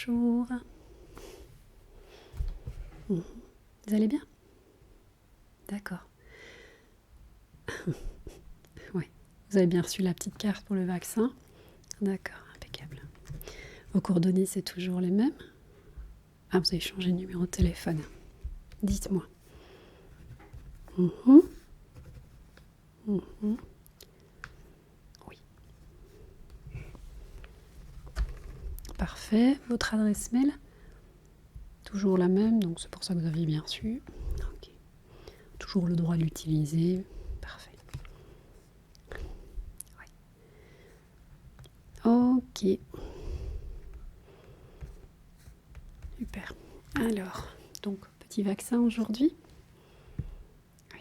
Bonjour. Vous allez bien? D'accord. Oui. Vous avez bien reçu la petite carte pour le vaccin? D'accord, impeccable. Vos coordonnées, c'est toujours les mêmes? Ah, vous avez changé de numéro de téléphone. Dites-moi. Mhm. Mhm. Oui. Parfait. Votre adresse mail? Toujours la même, donc c'est pour ça que vous aviez bien reçu. Ok. Toujours le droit de l'utiliser. Parfait. Oui. Ok. Super. Alors, donc, petit vaccin aujourd'hui? Oui.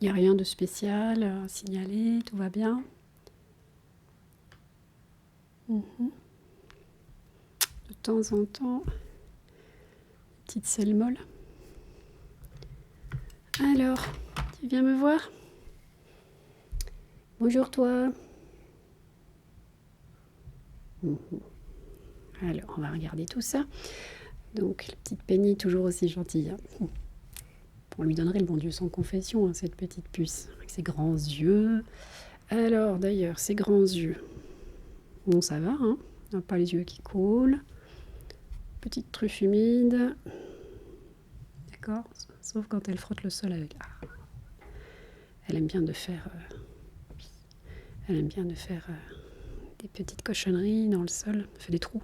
Il n'y a rien de spécial à signaler, tout va bien? De temps en temps, petite selle molle. Alors, tu viens me voir? Bonjour toi. Alors, on va regarder tout ça. Donc, la petite Penny, toujours aussi gentille. On lui donnerait le bon Dieu sans confession, cette petite puce, avec ses grands yeux. Alors, d'ailleurs, ses grands yeux. Bon, ça va, hein? On n'a pas les yeux qui coulent. Petite truffe humide. D'accord? Sauf quand elle frotte le sol avec... Ah. Elle aime bien de faire... Elle aime bien de faire des petites cochonneries dans le sol. Elle fait des trous.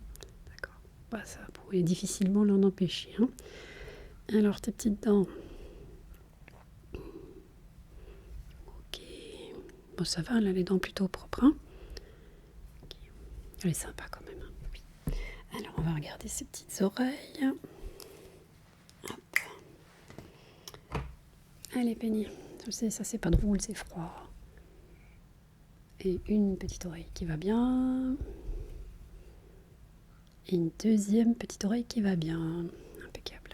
D'accord. Bah, ça pourrait difficilement l'en empêcher. Hein. Alors, tes petites dents. Ok. Bon, ça va, elle a les dents plutôt propres. Hein. Okay. Elle est sympa quand même. Oui. Alors, on va regarder ses petites oreilles. Hop. Allez, Penny. Je sais, ça c'est pas drôle, c'est froid. Et une petite oreille qui va bien. Et une deuxième petite oreille qui va bien. Impeccable.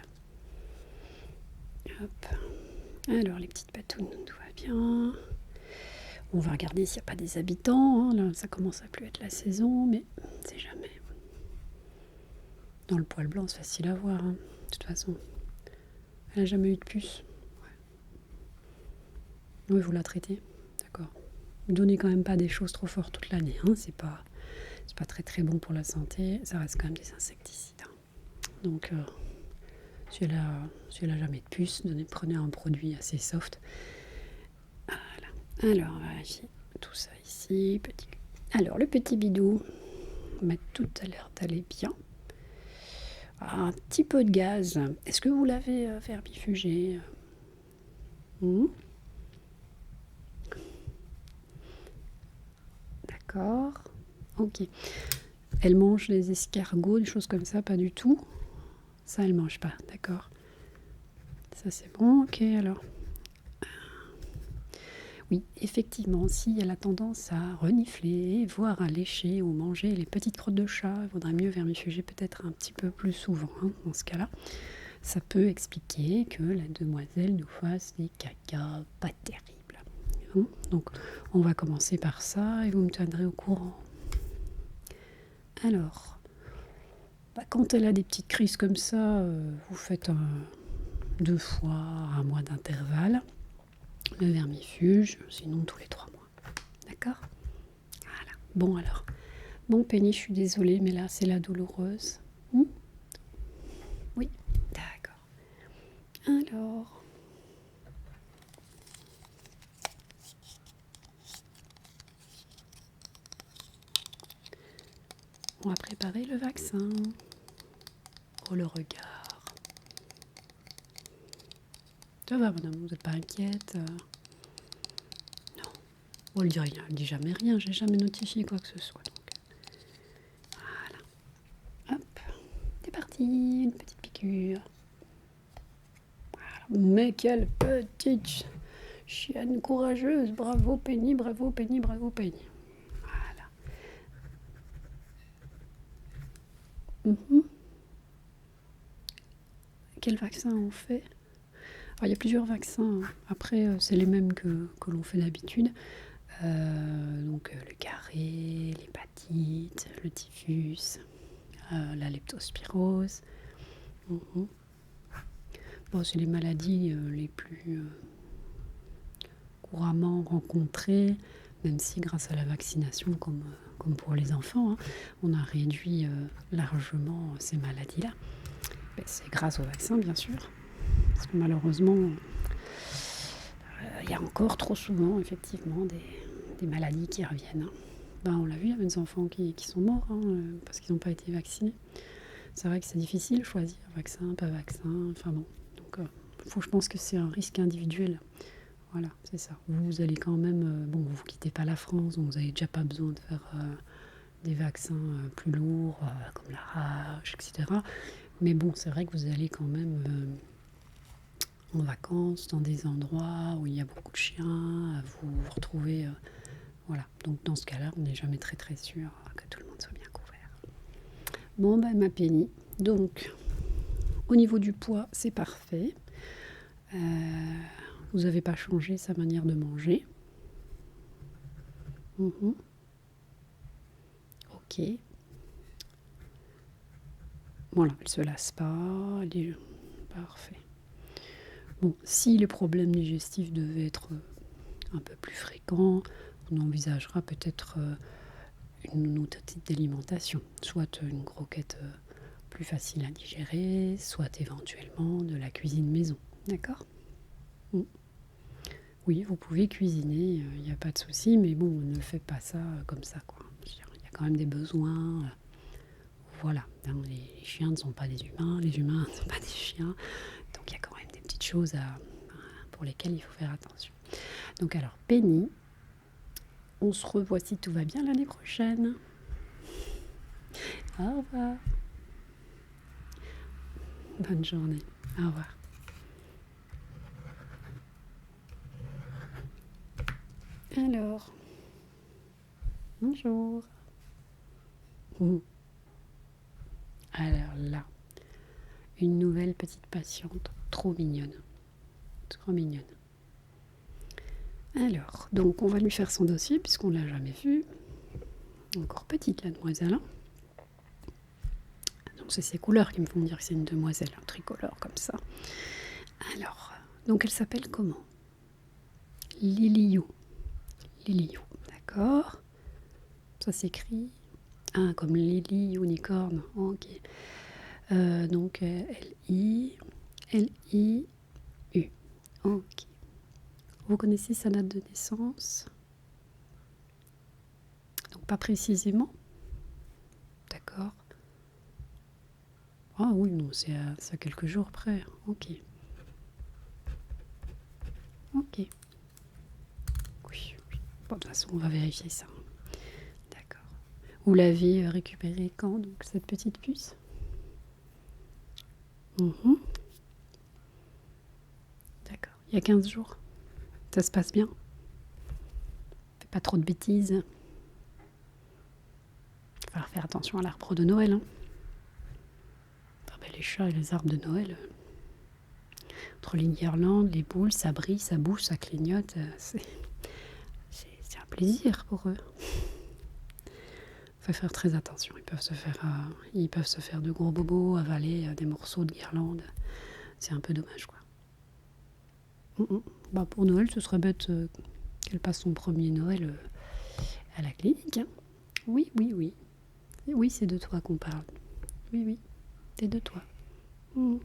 Hop. Alors, les petites patounes, tout va bien. On va regarder s'il n'y a pas des habitants. Hein. Là, ça commence à plus être la saison, mais on sait jamais. Dans le poil blanc, c'est facile à voir. Hein. De toute façon, elle n'a jamais eu de puce. Ouais. Oui, vous la traitez. D'accord. Ne donnez quand même pas des choses trop fortes toute l'année. Hein. C'est pas très très bon pour la santé. Ça reste quand même des insecticides. Hein. Donc, si elle a jamais de puce, prenez un produit assez soft. Voilà. Alors, on va vérifier tout ça ici. Alors, le petit bidou. Tout a l'air d'aller bien. Un petit peu de gaz. Est-ce que vous l'avez verbifugé? D'accord. Ok. Elle mange les escargots, des choses comme ça? Pas du tout. Ça, elle mange pas. D'accord. Ça, c'est bon. Ok, alors. Oui, effectivement, si elle a tendance à renifler, voire à lécher ou manger les petites crottes de chat, il vaudrait mieux vermifuger peut-être un petit peu plus souvent. Hein, dans ce cas-là, ça peut expliquer que la demoiselle nous fasse des cacas pas terribles. Hein. Donc, on va commencer par ça et vous me tiendrez au courant. Alors, quand elle a des petites crises comme ça, vous faites 2 fois un mois d'intervalle. Le vermifuge, sinon tous les 3 mois. D'accord? Voilà. Bon alors. Bon Penny, je suis désolée, mais là c'est la douloureuse. Oui, d'accord. Alors. On va préparer le vaccin. Oh le regard. Ça va madame, vous n'êtes pas inquiète? Non. Oh, elle dit rien, elle dit jamais rien, j'ai jamais notifié quoi que ce soit. Donc. Voilà. Hop, c'est parti, une petite piqûre. Voilà. Mais quelle petite chienne courageuse, bravo Penny, bravo Penny, bravo Penny. Voilà. Quel vaccin on fait? Alors, il y a plusieurs vaccins. Après, c'est les mêmes que l'on fait d'habitude. Donc le carré, l'hépatite, le typhus. la leptospirose. Mhm. Bon, c'est les maladies les plus couramment rencontrées, même si grâce à la vaccination, comme pour les enfants, hein, on a réduit largement ces maladies-là. Ben, c'est grâce au vaccin, bien sûr, parce que malheureusement, il y a encore trop souvent, effectivement, des maladies qui reviennent. Hein. Ben, on l'a vu, il y a des enfants qui sont morts parce qu'ils n'ont pas été vaccinés. C'est vrai que c'est difficile de choisir vaccin, pas vaccin, enfin bon. Donc, je pense que c'est un risque individuel. Voilà, c'est ça. Vous allez quand même, bon, vous quittez pas la France, donc vous n'avez déjà pas besoin de faire des vaccins plus lourds, comme la rage, etc. Mais bon, c'est vrai que vous allez quand même en vacances dans des endroits où il y a beaucoup de chiens, vous vous retrouvez. Voilà, donc dans ce cas-là, on n'est jamais très très sûr que tout le monde soit bien couvert. Bon, ben ma Penny. Donc, au niveau du poids, c'est parfait. Vous n'avez pas changé sa manière de manger. Mhm. Ok. Voilà, elle se lasse pas. Elle est... Parfait. Bon, si les problèmes digestifs devaient être un peu plus fréquents, on envisagera peut-être une autre type d'alimentation. Soit une croquette plus facile à digérer, soit éventuellement de la cuisine maison. D'accord ? Oui, vous pouvez cuisiner, il n'y a pas de souci, mais bon, ne faites pas ça comme ça, quoi. Il y a quand même des besoins. Voilà, hein, les chiens ne sont pas des humains, les humains ne sont pas des chiens. Donc il y a quand même des petites choses pour lesquelles il faut faire attention. Donc alors, Penny, on se revoit si tout va bien l'année prochaine. Au revoir. Bonne journée. Au revoir. Alors, bonjour. Alors là, une nouvelle petite patiente, trop mignonne. Trop mignonne. Alors, donc on va lui faire son dossier puisqu'on ne l'a jamais vu. Encore petite la demoiselle. Hein. Donc c'est ses couleurs qui me font dire que c'est une demoiselle, un tricolore comme ça. Alors, donc elle s'appelle comment ? Liliou. Liliou, d'accord. Ça s'écrit comme Lily unicorne. Ok. Donc L-I-L-I-U. Ok. Vous connaissez sa date de naissance ? Donc pas précisément. D'accord. Ah oui, non, c'est à quelques jours près. Ok. Ok. Oui. Bon, de toute façon, on va vérifier ça. D'accord. Vous l'avez récupérée quand, donc, cette petite puce ? D'accord. Il y a 15 jours. Ça se passe bien ? Fais pas trop de bêtises. Il va falloir faire attention à l'arbre de Noël. Hein. Ah ben, les chats et les arbres de Noël, entre les guirlandes, les boules, ça brille, ça bouge, ça clignote. C'est un plaisir pour eux. Faut faire très attention. Ils peuvent se faire de gros bobos, avaler des morceaux de guirlande. C'est un peu dommage, quoi. Bah, pour Noël, ce serait bête qu'elle passe son premier Noël à la clinique. Hein. Oui, oui, oui. Oui, c'est de toi qu'on parle. Oui, oui, c'est de toi. Ouais.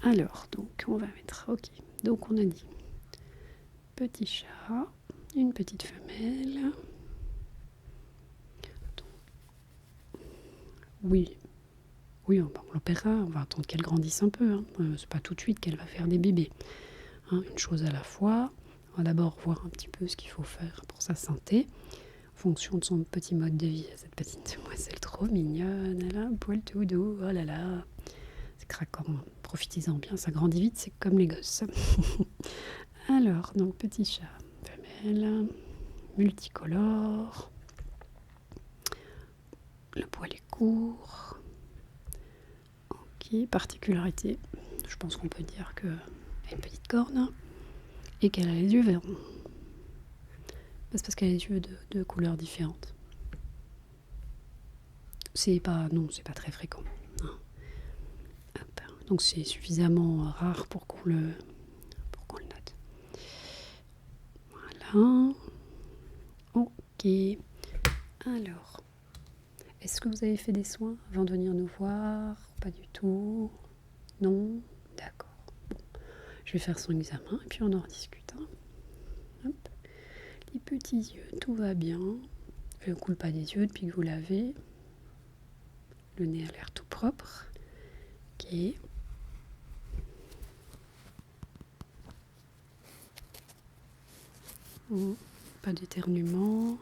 Alors, donc, on va mettre... Ok. Donc, on a dit petit chat, une petite femelle. Oui. Oui, on l'opérera. On va attendre qu'elle grandisse un peu. Hein. C'est pas tout de suite qu'elle va faire des bébés. Hein, une chose à la fois. On va d'abord voir un petit peu ce qu'il faut faire pour sa santé. En fonction de son petit mode de vie. Cette petite demoiselle trop mignonne. Elle a un poil tout doux. Oh là là. C'est craquant. Profitez-en bien. Ça grandit vite. C'est comme les gosses. Alors, donc, petit chat. Femelle. Multicolore. Le poil est court. Ok, particularité. Je pense qu'on peut dire qu'elle a une petite corne et qu'elle a les yeux verts. C'est parce qu'elle a les yeux de couleurs différentes. c'est pas, non, c'est pas très fréquent. Hein. Hop. Donc c'est suffisamment rare pour qu'on le note. Voilà. Ok. Alors, est-ce que vous avez fait des soins avant de venir nous voir? Pas du tout. Non? D'accord. Bon, je vais faire son examen et puis on en rediscute. Hein. Hop. Les petits yeux, tout va bien. Je ne coule pas des yeux depuis que vous l'avez. Le nez a l'air tout propre. Ok. Pas d'éternuement.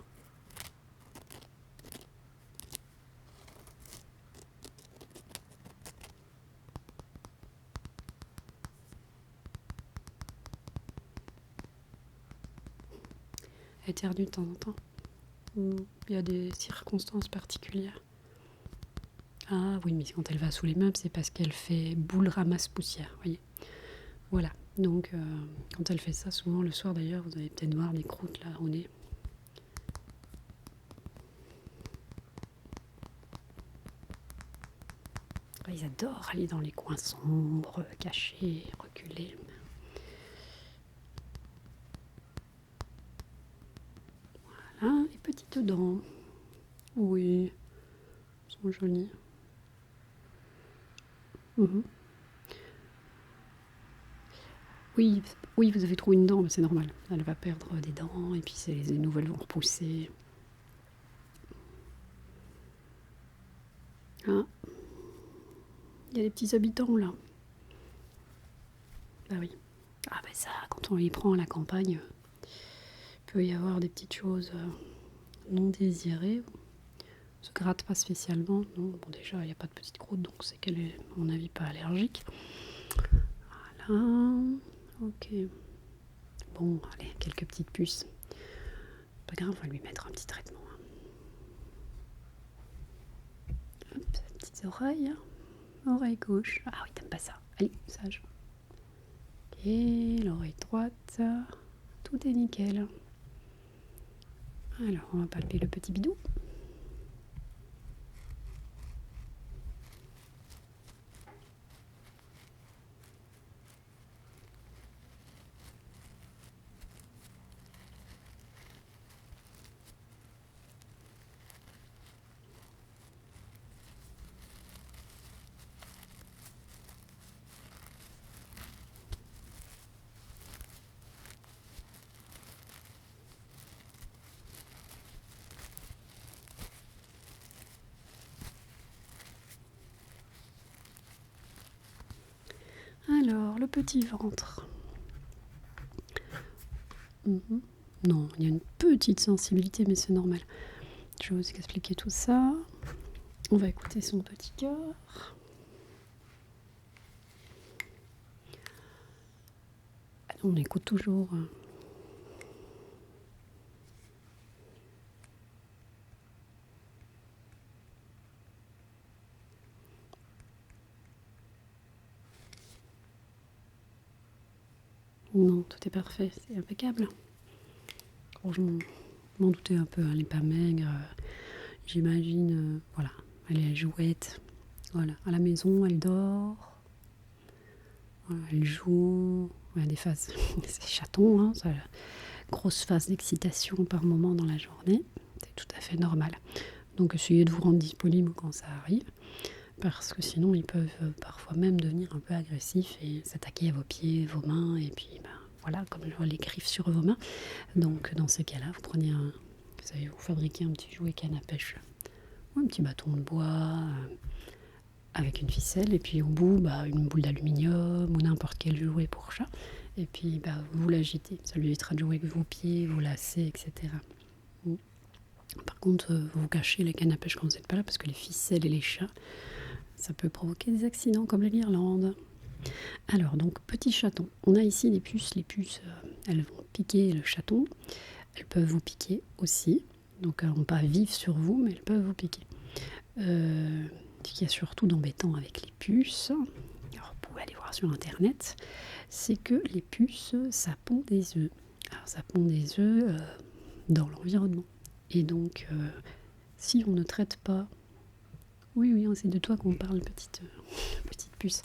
Éternue de temps en temps. Il y a des circonstances particulières. Ah oui, mais quand elle va sous les meubles, c'est parce qu'elle fait boule ramasse poussière, voyez. Voilà. Donc, quand elle fait ça, souvent le soir d'ailleurs, vous allez peut-être voir des croûtes là au nez. Ils adorent aller dans les coins sombres, cachés, reculés. Voilà, les petites dents. Oui, elles sont jolies. Oui, oui, vous avez trop une dent, mais c'est normal. Elle va perdre des dents et puis les nouvelles vont repousser. Ah, il y a des petits habitants là. Bah oui. Ah bah ça, quand on les prend à la campagne, il peut y avoir des petites choses non désirées. Se gratte pas spécialement. Non, bon déjà il n'y a pas de petite croûte, donc c'est qu'elle est à mon avis pas allergique. Voilà. Ok. Bon, allez, quelques petites puces. Pas grave, on va lui mettre un petit traitement. Hop, petites oreilles. Oreille gauche. Ah oui, t'aimes pas ça. Allez, sage. Ok, l'oreille droite. Tout est nickel. Alors, on va palper le petit bidou. Alors, le petit ventre. Non, il y a une petite sensibilité, mais c'est normal. Je vais vous expliquer tout ça. On va écouter son petit cœur. On écoute toujours. Non, tout est parfait, c'est impeccable. Franchement, je m'en doutais un peu, elle n'est pas maigre. J'imagine, voilà, elle est jouette. Voilà, à la maison, elle dort. Voilà, elle joue. Il y a des phases, c'est chaton, hein, ça, grosse phase d'excitation par moment dans la journée. C'est tout à fait normal. Donc essayez de vous rendre disponible quand ça arrive. Parce que sinon, ils peuvent parfois même devenir un peu agressifs et s'attaquer à vos pieds, vos mains, et puis voilà, comme je vois les griffes sur vos mains. Donc dans ces cas-là, vous prenez vous savez, vous fabriquez un petit jouet canne à pêche, ou un petit bâton de bois avec une ficelle, et puis au bout, une boule d'aluminium ou n'importe quel jouet pour chat, et puis vous l'agitez. Ça lui évitera de jouer avec vos pieds, vos lacets, etc. Par contre, vous cachez les cannes à pêche quand vous n'êtes pas là, parce que les ficelles et les chats, ça peut provoquer des accidents comme les guirlandes. Alors, donc, petit chaton. On a ici les puces. Les puces, elles vont piquer le chaton. Elles peuvent vous piquer aussi. Donc, elles ne vont pas vivre sur vous, mais elles peuvent vous piquer. Ce qu'il y a surtout d'embêtant avec les puces, alors vous pouvez aller voir sur Internet, c'est que les puces, ça pond des œufs. Alors, ça pond des œufs dans l'environnement. Et donc, si on ne traite pas Oui, oui, c'est de toi qu'on parle, petite puce.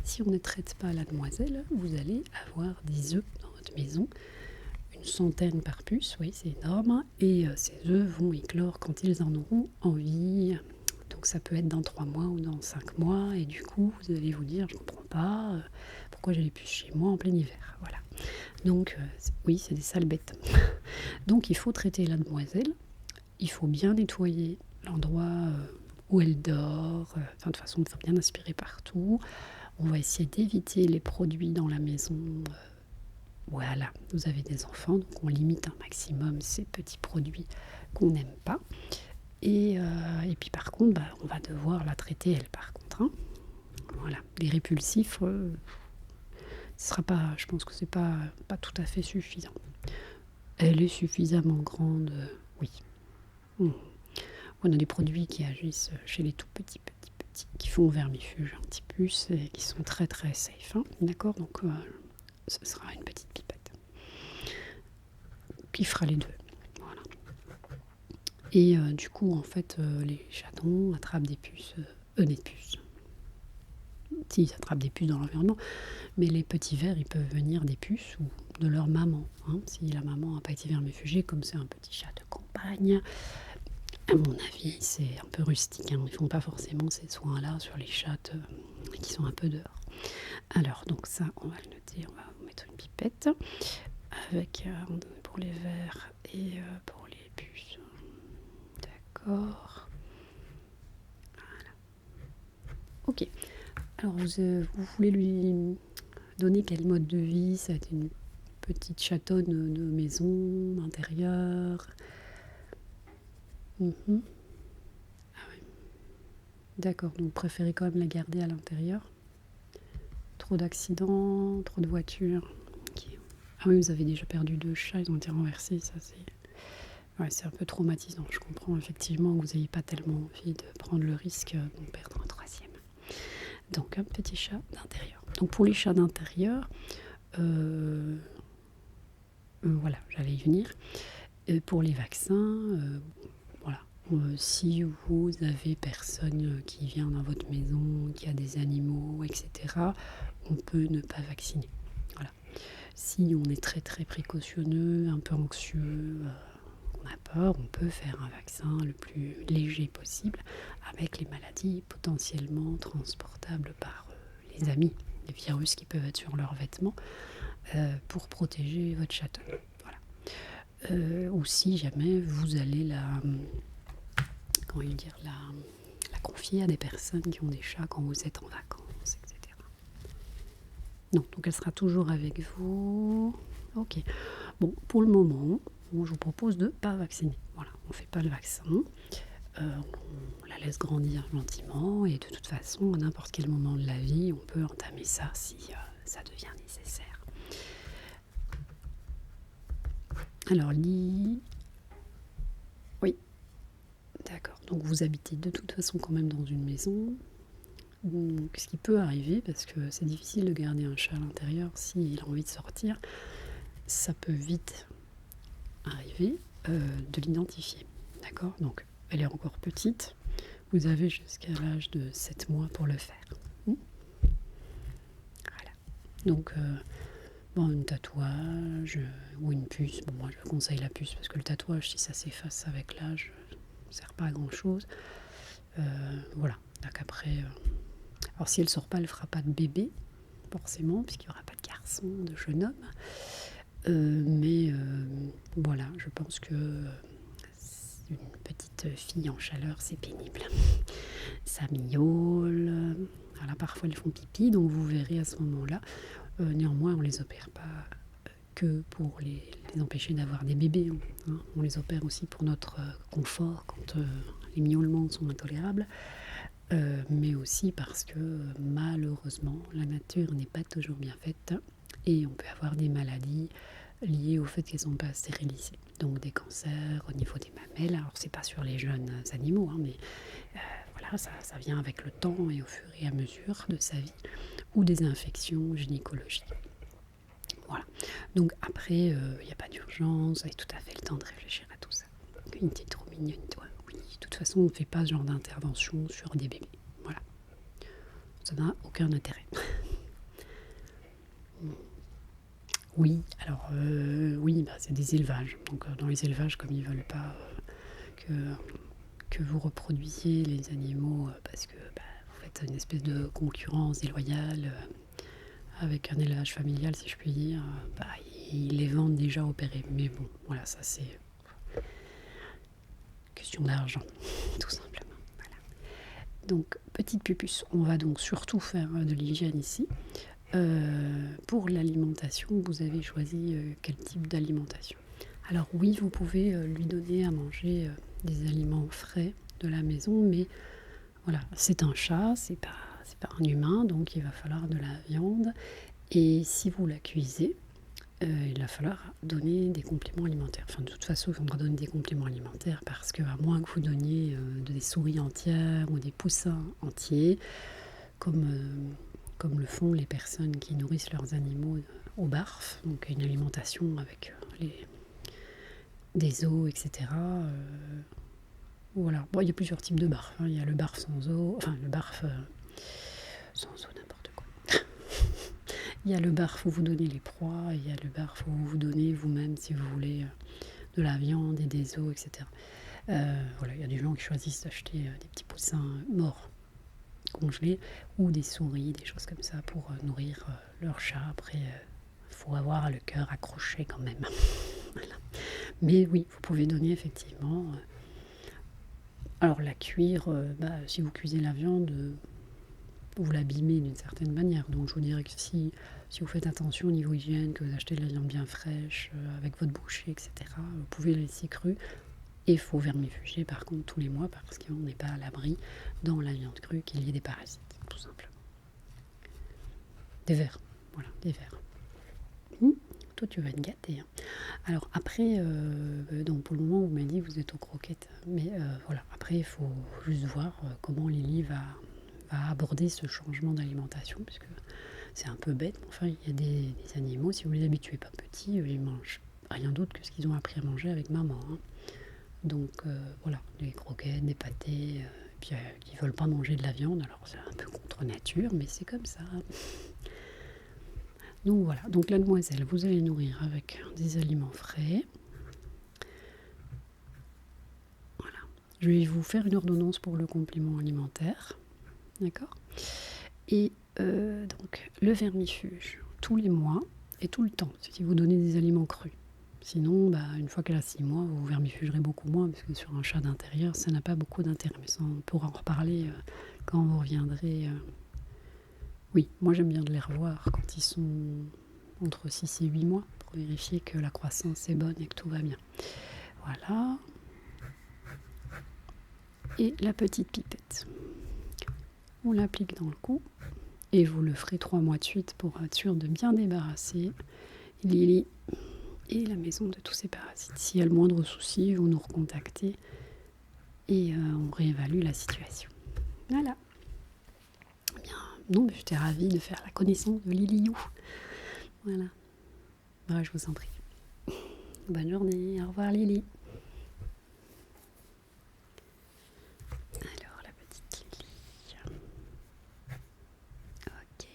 Si on ne traite pas la demoiselle, vous allez avoir des œufs dans votre maison. Une centaine par puce, oui, c'est énorme. Et ces œufs vont éclore quand ils en auront envie. Donc ça peut être dans 3 mois ou dans 5 mois. Et du coup, vous allez vous dire, je ne comprends pas pourquoi j'ai les puces chez moi en plein hiver. Voilà. Donc oui, c'est des sales bêtes. Donc il faut traiter la demoiselle. Il faut bien nettoyer l'endroit où elle dort. Enfin, de toute façon, il faut bien aspirer partout. On va essayer d'éviter les produits dans la maison. Voilà, vous avez des enfants, donc on limite un maximum ces petits produits qu'on n'aime pas. Et puis par contre, on va devoir la traiter elle par contre. Hein. Voilà, les répulsifs, ce sera pas, je pense que c'est pas tout à fait suffisant. Elle est suffisamment grande, oui. On a des produits qui agissent chez les tout petits, qui font vermifuge un petit plus et qui sont très très safe. Hein. D'accord, donc ce sera une petite pipette qui fera les deux. Voilà. Et du coup, en fait, les chatons attrapent des puces, des puces. Si, ils attrapent des puces dans l'environnement, mais les petits vers, ils peuvent venir des puces ou de leur maman. Hein, si la maman n'a pas été vermifugée, comme c'est un petit chat de campagne, à mon avis, c'est un peu rustique. Hein. Ils ne font pas forcément ces soins-là sur les chattes qui sont un peu dehors. Alors, donc ça, on va le noter. On va vous mettre une pipette avec pour les vers et pour les puces. D'accord. Voilà. Ok. Alors, vous voulez lui donner quel mode de vie? Ça va être une petite chatonne de maison, d'intérieur. Ah oui. D'accord, donc préférez quand même la garder à l'intérieur. Trop d'accidents, trop de voitures. Okay. Ah oui, vous avez déjà perdu 2 chats, ils ont été renversés, ça c'est un peu traumatisant. Je comprends effectivement que vous n'ayez pas tellement envie de prendre le risque d'en perdre un 3e. Donc un petit chat d'intérieur. Donc pour les chats d'intérieur, voilà, j'allais y venir. Pour les vaccins, voilà. Si vous avez personne qui vient dans votre maison, qui a des animaux, etc., on peut ne pas vacciner. Voilà. Si on est très très précautionneux, un peu anxieux, on a peur, on peut faire un vaccin le plus léger possible avec les maladies potentiellement transportables par les amis, les virus qui peuvent être sur leurs vêtements pour protéger votre chaton. Voilà. Ou si jamais vous allez la confier à des personnes qui ont des chats quand vous êtes en vacances, etc. Non, donc elle sera toujours avec vous. Ok. Bon, pour le moment, je vous propose de ne pas vacciner. Voilà, on ne fait pas le vaccin. On la laisse grandir gentiment et de toute façon, à n'importe quel moment de la vie, on peut entamer ça si ça devient nécessaire. Alors, oui, d'accord. Donc vous habitez de toute façon quand même dans une maison. Donc, ce qui peut arriver, parce que c'est difficile de garder un chat à l'intérieur s'il a envie de sortir, ça peut vite arriver de l'identifier. D'accord? Donc, elle est encore petite. Vous avez jusqu'à l'âge de 7 mois pour le faire. Voilà. Donc, un tatouage ou une puce. Bon, moi, je conseille la puce parce que le tatouage, si ça s'efface avec l'âge, ça ne sert pas à grand-chose. Voilà. Donc après... Alors si elle ne sort pas, elle ne fera pas de bébé, forcément, puisqu'il n'y aura pas de garçon, de jeune homme. Mais voilà, je pense que une petite fille en chaleur, c'est pénible. Ça miaule. Alors parfois, elles font pipi, donc vous verrez à ce moment-là. Néanmoins, on ne les opère pas que pour les empêcher d'avoir des bébés. Hein. On les opère aussi pour notre confort quand les miaulements sont intolérables. Mais aussi parce que malheureusement la nature n'est pas toujours bien faite et on peut avoir des maladies liées au fait qu'elles ne sont pas stérilisées, donc des cancers au niveau des mamelles. Alors c'est pas sur les jeunes animaux, hein, mais voilà, ça vient avec le temps et au fur et à mesure de sa vie, ou des infections gynécologiques. Voilà, donc après il n'y a pas d'urgence, vous avez tout à fait le temps de réfléchir à tout ça. Une petite trop mignonne, toi, oui. De toute façon, on ne fait pas ce genre d'intervention sur des bébés. Voilà. Ça n'a aucun intérêt. Oui, alors oui, c'est des élevages. Donc dans les élevages, comme ils ne veulent pas que vous reproduisiez les animaux, parce que vous faites une espèce de concurrence déloyale avec un élevage familial, si je puis dire, ils les vendent déjà opérés. Mais bon, voilà, ça c'est question d'argent, tout simplement. Voilà. Donc, petite pupus, on va donc surtout faire de l'hygiène ici. Pour l'alimentation, vous avez choisi quel type d'alimentation? Alors oui, vous pouvez lui donner à manger des aliments frais de la maison, mais voilà, c'est un chat, c'est pas un humain, donc il va falloir de la viande. Et si vous la cuisez, il va falloir donner des compléments alimentaires. Enfin, de toute façon, il faudra donner des compléments alimentaires parce que, à moins que vous donniez des souris entières ou des poussins entiers, comme le font les personnes qui nourrissent leurs animaux au barf, donc une alimentation avec des os, etc. Voilà. Bon, il y a plusieurs types de barf. Hein. Il y a le barf sans os, enfin le barf sans os, n'importe quoi. Il y a le barf où vous donnez les proies, et il y a le barf où vous donnez vous-même, si vous voulez, de la viande et des os, etc. Voilà, il y a des gens qui choisissent d'acheter des petits poussins morts, congelés, ou des souris, des choses comme ça, pour nourrir leur chat. Après, il faut avoir le cœur accroché quand même. Voilà. Mais oui, vous pouvez donner effectivement... alors la cuire, si vous cuisez la viande, vous l'abîmez d'une certaine manière. Donc je vous dirais que si vous faites attention au niveau hygiène, que vous achetez de la viande bien fraîche, avec votre boucher, etc., vous pouvez la laisser crue. Et il faut vermifuger par contre tous les mois parce qu'on n'est pas à l'abri dans la viande crue qu'il y ait des parasites, tout simplement. Des vers, voilà, des vers. Toi tu vas être gâté. Hein. Alors après, donc pour le moment vous m'avez dit que vous êtes aux croquettes, mais voilà, après il faut juste voir comment Lily va aborder ce changement d'alimentation, puisque c'est un peu bête, mais enfin il y a des animaux, si vous les habituez pas petits, ils mangent rien d'autre que ce qu'ils ont appris à manger avec maman. Hein. Donc voilà, des croquettes, des pâtés, puis qui veulent pas manger de la viande, alors c'est un peu contre nature, mais c'est comme ça. Donc voilà, donc la demoiselle, vous allez nourrir avec des aliments frais. Voilà. Je vais vous faire une ordonnance pour le complément alimentaire. D'accord? Et donc le vermifuge, tous les mois et tout le temps, si vous donnez des aliments crus. Sinon, une fois qu'elle a 6 mois, vous vermifugerez beaucoup moins, parce que sur un chat d'intérieur, ça n'a pas beaucoup d'intérêt. Mais ça, on pourra en reparler quand vous reviendrez. Oui, moi j'aime bien de les revoir quand ils sont entre 6 et 8 mois, pour vérifier que la croissance est bonne et que tout va bien. Voilà. Et la petite pipette. On l'applique dans le cou, et vous le ferez 3 mois de suite pour être sûr de bien débarrasser Lily et la maison de tous ces parasites. S'il y a le moindre souci, vous nous recontactez et on réévalue la situation. Voilà. Bien, non, mais j'étais ravie de faire la connaissance de Liliou. Voilà. Je vous en prie. Bonne journée. Au revoir Lily. Alors, la petite Lily. Ok.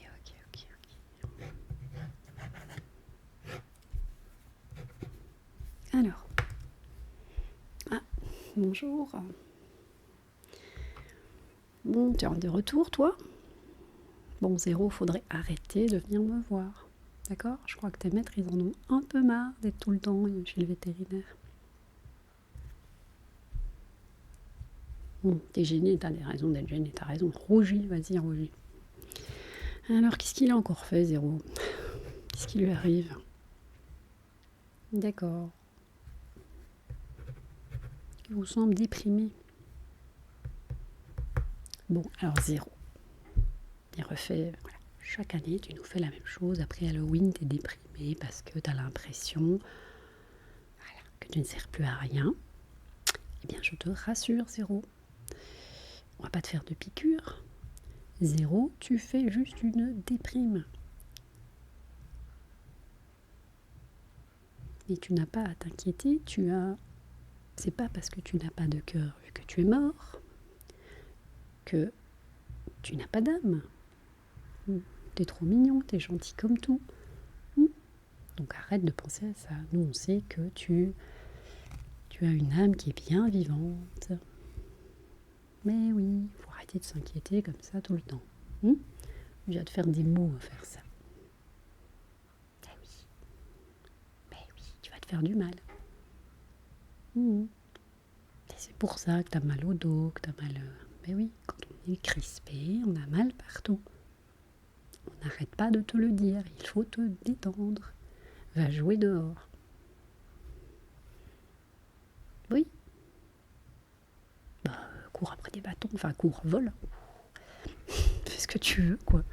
Alors. Bonjour. Bon, tu es de retour, toi? Bon, Zéro, faudrait arrêter de venir me voir. D'accord? Je crois que tes maîtres, ils en ont un peu marre d'être tout le temps chez le vétérinaire. Bon, t'es gêné, t'as des raisons d'être gêné, t'as raison. Rougis, vas-y, rougis. Alors, qu'est-ce qu'il a encore fait, Zéro? Qu'est-ce qui lui arrive? D'accord. Il vous semble déprimé. Bon, alors Zéro. Il refait, voilà. Chaque année, tu nous fais la même chose. Après Halloween, t'es déprimé parce que t'as l'impression que tu ne sers plus à rien. Eh bien, je te rassure, Zéro. On va pas te faire de piqûre. Zéro, tu fais juste une déprime. Et tu n'as pas à t'inquiéter, tu as C'est pas parce que tu n'as pas de cœur vu que tu es mort que tu n'as pas d'âme. T'es trop mignon, t'es gentil comme tout. Donc arrête de penser à ça. Nous, on sait que tu as une âme qui est bien vivante. Mais oui, il faut arrêter de s'inquiéter comme ça tout le temps. Tu vas te faire des mots à faire ça. Mais oui, tu vas te faire du mal. Et c'est pour ça que tu as mal au dos, que tu as mal... Mais oui, quand on est crispé, on a mal partout. On n'arrête pas de te le dire, il faut te détendre. Va jouer dehors. Oui. Cours après des bâtons, enfin cours, vole. Fais ce que tu veux, quoi.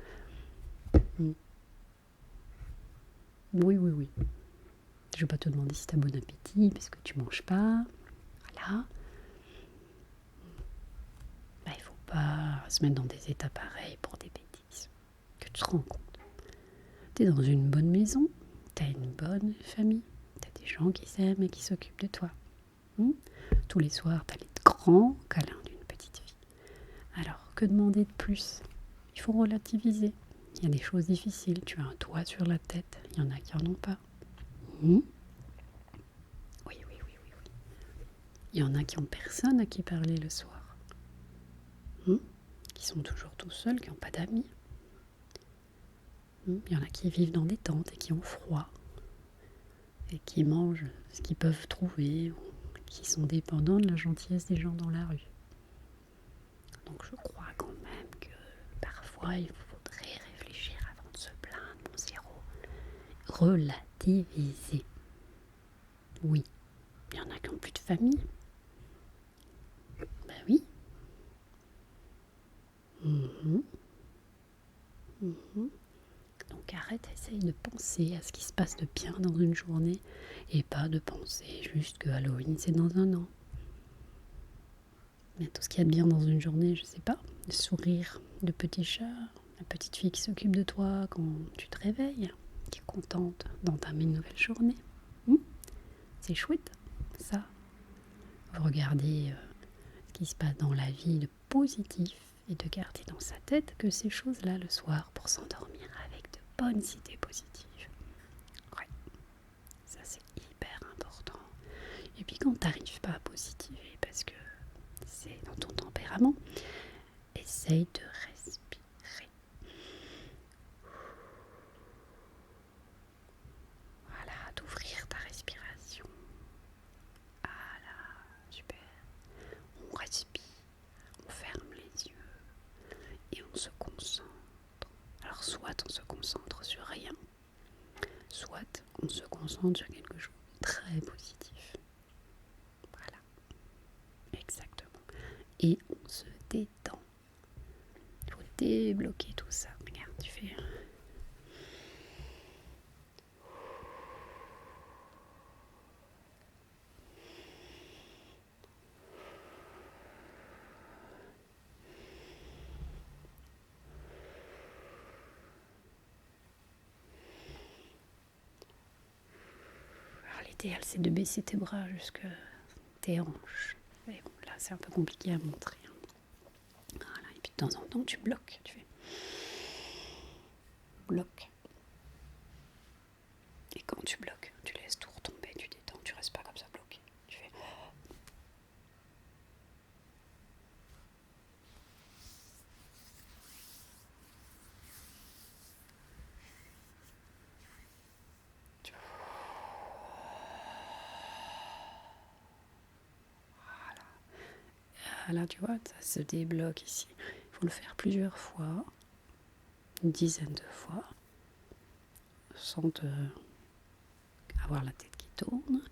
Oui. Je vais pas te demander si tu as bon appétit, parce que tu manges pas. Voilà. Il faut pas se mettre dans des états pareils pour des bêtises. Que tu te rends compte. Tu es dans une bonne maison, tu as une bonne famille, tu as des gens qui s'aiment et qui s'occupent de toi. Tous les soirs, tu as les grands câlins d'une petite fille. Alors, que demander de plus? Il faut relativiser. Il y a des choses difficiles. Tu as un toit sur la tête. Il y en a qui n'en ont pas. Oui. Il y en a qui n'ont personne à qui parler le soir. Qui sont toujours tout seuls, qui n'ont pas d'amis. Il y en a qui vivent dans des tentes et qui ont froid. Et qui mangent ce qu'ils peuvent trouver. Qui sont dépendants de la gentillesse des gens dans la rue. Donc je crois quand même que parfois il faudrait réfléchir avant de se plaindre, mon zéro. Relativiser. Oui, il y en a qui n'ont plus de famille. Ben oui. Donc arrête, essaye de penser à ce qui se passe de bien dans une journée et pas de penser juste que Halloween c'est dans un an. Mais tout ce qu'il y a de bien dans une journée, je sais pas, le sourire de petit chat, la petite fille qui s'occupe de toi quand tu te réveilles, qui est contente d'entamer une nouvelle journée. C'est chouette, ça. Regarder ce qui se passe dans la vie de positif et de garder dans sa tête que ces choses-là le soir pour s'endormir avec de bonnes idées positives. Ouais, ça c'est hyper important. Et puis quand t'arrives pas à positiver parce que c'est dans ton tempérament, essaye de respirer. Voilà, d'ouvrir ta respiration. Voilà, super. On respire, on ferme les yeux et on se concentre. Alors soit on se concentre sur rien, soit on se concentre sur quelque chose de très positif. Voilà, exactement. Et on se détend. Il faut débloquer tout ça. Regarde, tu fais... Alors l'idéal c'est de baisser tes bras jusque tes hanches. Mais bon, là c'est un peu compliqué à montrer. Voilà, et puis de temps en temps tu bloques. Tu fais... bloc. Et quand tu bloques, tu laisses tout retomber, tu détends, tu restes pas comme ça bloqué. Tu fais... Là, tu vois, ça se débloque ici. Il faut le faire plusieurs fois, une dizaine de fois, sans te avoir la tête qui tourne.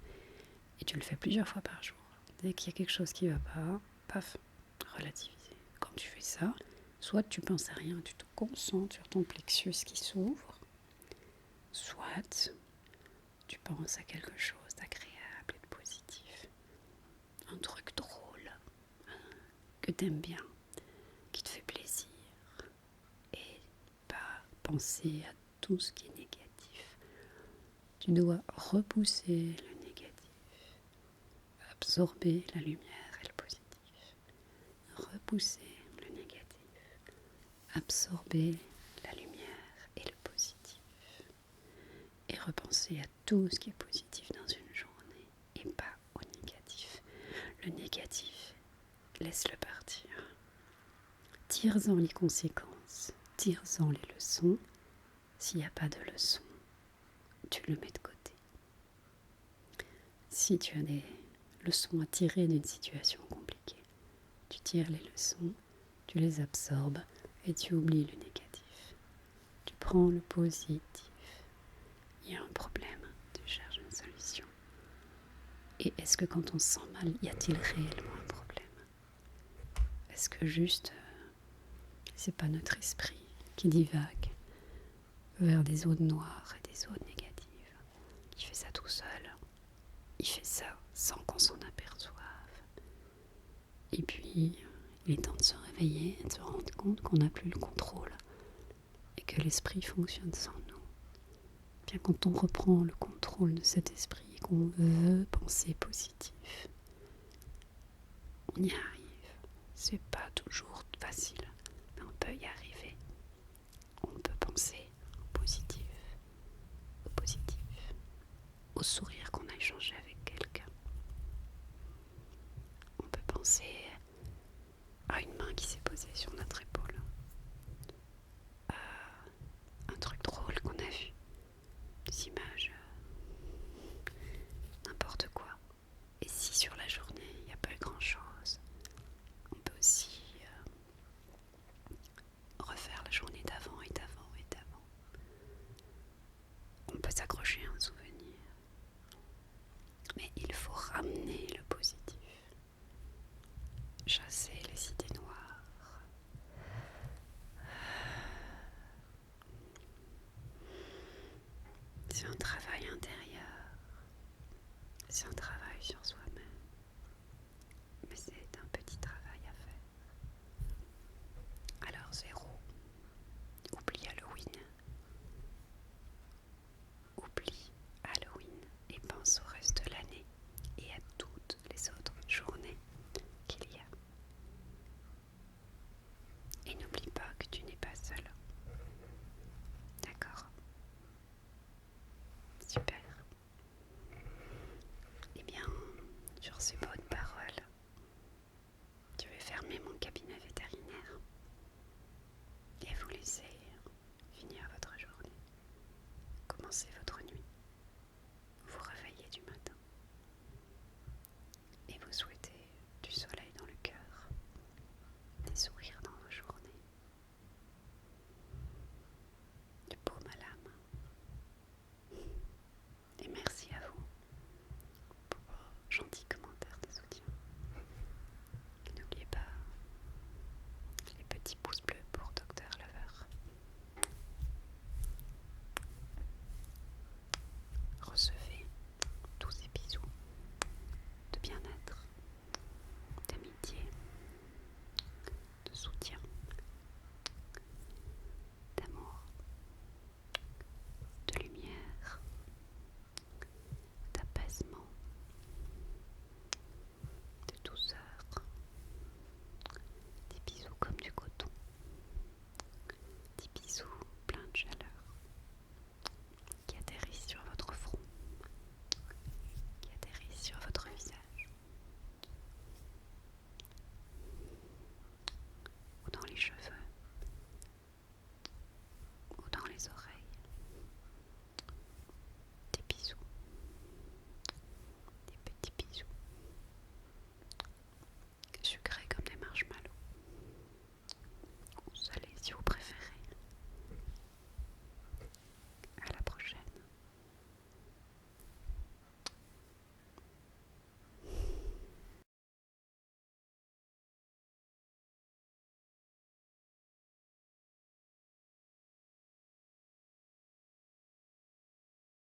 Et tu le fais plusieurs fois par jour. Dès qu'il y a quelque chose qui va pas, paf, relativiser. Quand tu fais ça, soit tu penses à rien, tu te concentres sur ton plexus qui s'ouvre, soit tu penses à quelque chose d'agréable et de positif. Un truc drôle que t'aimes bien, qui te fait plaisir, et pas penser à tout ce qui est négatif. Tu dois repousser le négatif, Absorber la lumière et le positif. Repousser le négatif. Absorber la lumière et le positif. Et repenser à tout ce qui est positif dans une journée et pas au négatif. Le négatif, laisse-le partir. Tire-en les conséquences, tire-en les leçons. S'il n'y a pas de leçons, tu le mets de côté. Si tu as des leçons à tirer d'une situation compliquée, tu tires les leçons, tu les absorbes et tu oublies le négatif. Tu prends le positif. Il y a un problème, tu cherches une solution. Et est-ce que quand on se sent mal, y a-t-il réellement un problème? Est-ce que juste, c'est pas notre esprit qui divague vers des zones noires et des zones négatives, qui fait ça tout seul? Il fait ça sans qu'on s'en aperçoive. Et puis, il est temps de se réveiller et de se rendre compte qu'on n'a plus le contrôle et que l'esprit fonctionne sans nous. Bien quand on reprend le contrôle de cet esprit et qu'on veut penser positif, on y arrive. C'est pas toujours facile, mais on peut y arriver. On peut penser au positif, au sourire qu'on a échangé avec quelqu'un. On peut penser à une main qui s'est posée sur notre épaule, à un truc drôle qu'on a vu, des images, n'importe quoi. Et si sur la journée, il n'y a pas eu grand-chose, on peut aussi refaire la journée d'avant et d'avant et d'avant. On peut s'accrocher à un souvenir. Mais il faut ramener le positif. Chasser les idées noires. C'est un travail intérieur. C'est un travail sur soi.